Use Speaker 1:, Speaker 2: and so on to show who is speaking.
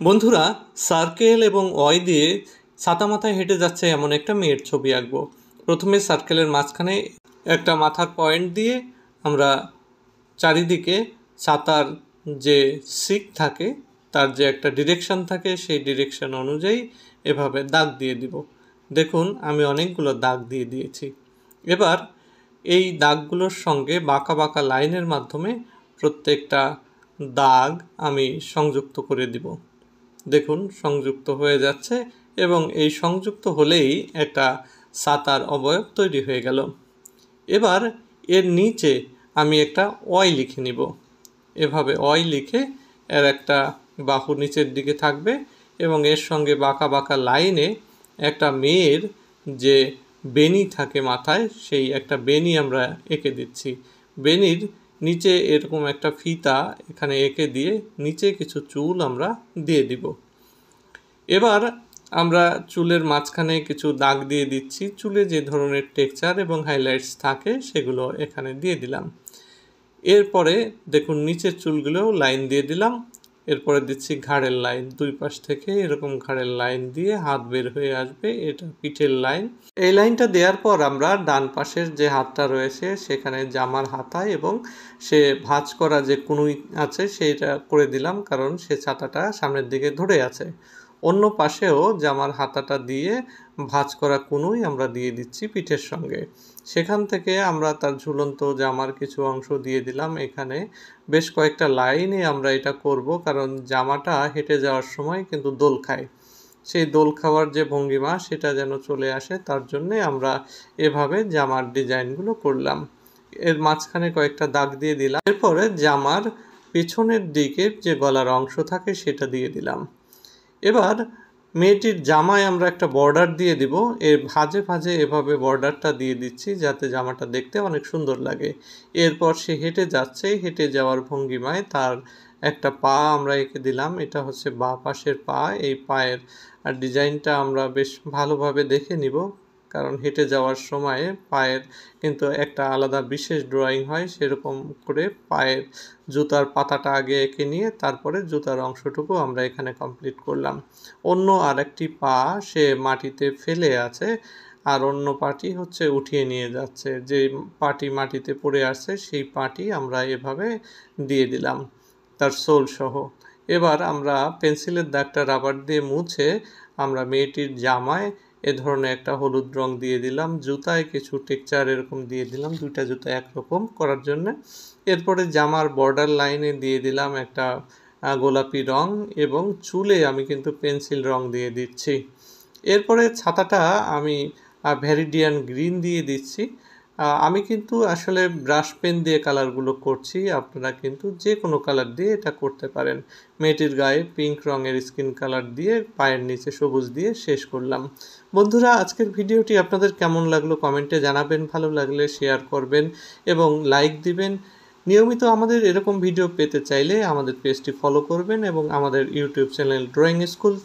Speaker 1: বন্ধুরা, সার্কেল এবং ওয়াই দিয়ে ছাতা মাথায় হেঁটে যাচ্ছে এমন একটা মেয়ের ছবি আঁকবো। প্রথমে সার্কেলের মাঝখানে একটা মাথার পয়েন্ট দিয়ে আমরা চারিদিকে ছাতার যে সিক থাকে, তার যে একটা ডিরেকশন থাকে, সেই ডিরেকশন অনুযায়ী এভাবে দাগ দিয়ে দিব। দেখুন, আমি অনেকগুলো দাগ দিয়ে দিয়েছি। এবার এই দাগগুলোর সঙ্গে বাঁকা বাঁকা লাইনের মাধ্যমে প্রত্যেকটা দাগ আমি সংযুক্ত করে দিব। দেখুন, সংযুক্ত হয়ে যাচ্ছে এবং এই সংযুক্ত হলেই একটা ছাতার অবয়ব তৈরি হয়ে গেল। এবার এর নিচে আমি একটা ওয়াই লিখে নিব। এভাবে ওয়াই লিখে এর একটা বাহু নিচের দিকে থাকবে এবং এর সঙ্গে বাঁকা বাঁকা লাইনে একটা মেয়ের যে বেনি থাকে মাথায়, সেই একটা বেনি আমরা এঁকে দিচ্ছি। বেনির নিচে এরকম একটা ফিতা এখানে এঁকে দিয়ে নিচে কিছু চুল আমরা দিয়ে দিব। এবার আমরা চুলের মাঝখানে কিছু দাগ দিয়ে দিচ্ছি। চুলে যে ধরনের টেক্সচার এবং হাইলাইটস থাকে সেগুলো এখানে দিয়ে দিলাম। এরপরে দেখুন, নিচের চুলগুলোও লাইন দিয়ে দিলাম। এরপরে দিচ্ছি ঘাড়ের লাইন, দুই পাশ থেকে এরকম ঘাড়ের লাইন দিয়ে হাত বের হয়ে আসবে, এটা পিঠের লাইন। এই লাইনটা দেওয়ার পর আমরা ডান পাশের যে হাতটা রয়েছে সেখানে জামার হাতায় এবং সে ভাঁজ করা যে কুনুই আছে সেইটা করে দিলাম, কারণ সে ছাতাটা সামনের দিকে ধরে আছে। অন্য পাশেও জামার হাতাটা দিয়ে ভাঁজ করা কুনুই আমরা দিয়ে দিচ্ছি পিঠের সঙ্গে। সেখান থেকে আমরা তার ঝুলন্ত জামার কিছু অংশ দিয়ে দিলাম। এখানে বেশ কয়েকটা লাইনে আমরা এটা করব, কারণ জামাটা হেঁটে যাওয়ার সময় কিন্তু দোল খায়। সেই দোল খাওয়ার যে ভঙ্গিমা সেটা যেন চলে আসে, তার জন্যে আমরা এভাবে জামার ডিজাইনগুলো করলাম। এর মাঝখানে কয়েকটা দাগ দিয়ে দিলাম। এরপরে জামার পেছনের দিকের যে গলার অংশ থাকে সেটা দিয়ে দিলাম। এবার মেয়েটির জামায় আমরা একটা বর্ডার দিয়ে দিব। এর ভাঁজে ভাঁজে এভাবে বর্ডারটা দিয়ে দিচ্ছি যাতে জামাটা দেখতে অনেক সুন্দর লাগে। এরপর সে হেঁটে যাচ্ছে, হেঁটে যাওয়ার ভঙ্গিমায় তার একটা পা আমরা এঁকে দিলাম। এটা হচ্ছে বাঁ পাশের পা। এই পায়ের ডিজাইনটা আমরা বেশ ভালোভাবে দেখে নিব, কারণ হেঁটে যাওয়ার সময় পায়ের কিন্তু একটা আলাদা বিশেষ ড্রয়িং হয়। সেরকম করে পায়ের জুতার পাতাটা আগে এঁকে নিয়ে তারপরে জুতার অংশটুকু আমরা এখানে কমপ্লিট করলাম। অন্য আরেকটি পা সে মাটিতে ফেলে আছে, আর অন্য পাটি হচ্ছে উঠিয়ে নিয়ে যাচ্ছে। যে পাটি মাটিতে পড়ে আছে সেই পাটি আমরা এভাবে দিয়ে দিলাম তার সোল সহ। এবার আমরা পেন্সিলের দাগটা রাবার দিয়ে মুছে আমরা মেয়েটির জামায় এ ধরনের একটা হলুদ রং দিয়ে দিলাম। জুতায় কিছু টেক্সচার এরকম দিয়ে দিলাম, দুইটা জুতা একরকম করার জন্য। এরপরে জামার বর্ডার লাইনে দিয়ে দিলাম একটা গোলাপি রং এবং চুলে আমি কিন্তু পেন্সিল রং দিয়ে দিচ্ছি। এরপরে ছাতাটা আমি ভ্যারিডিয়ান গ্রিন দিয়ে দিচ্ছি। আমি কিন্তু আসলে ব্রাশ পেন দিয়ে কালারগুলো করছি, আপনারা কিন্তু যে কোনো কালার দিয়ে এটা করতে পারেন। মেয়েটির গায়ে পিঙ্ক রঙের স্কিন কালার দিয়ে পায়ের নিচে সবুজ দিয়ে শেষ করলাম। বন্ধুরা, আজকের ভিডিওটি আপনাদের কেমন লাগলো কমেন্টে জানাবেন। ভালো লাগলে শেয়ার করবেন এবং লাইক দিবেন। নিয়মিত আমাদের এরকম ভিডিও পেতে চাইলে আমাদের পেজটি ফলো করবেন এবং আমাদের ইউটিউব চ্যানেল ড্রয়িং স্কুল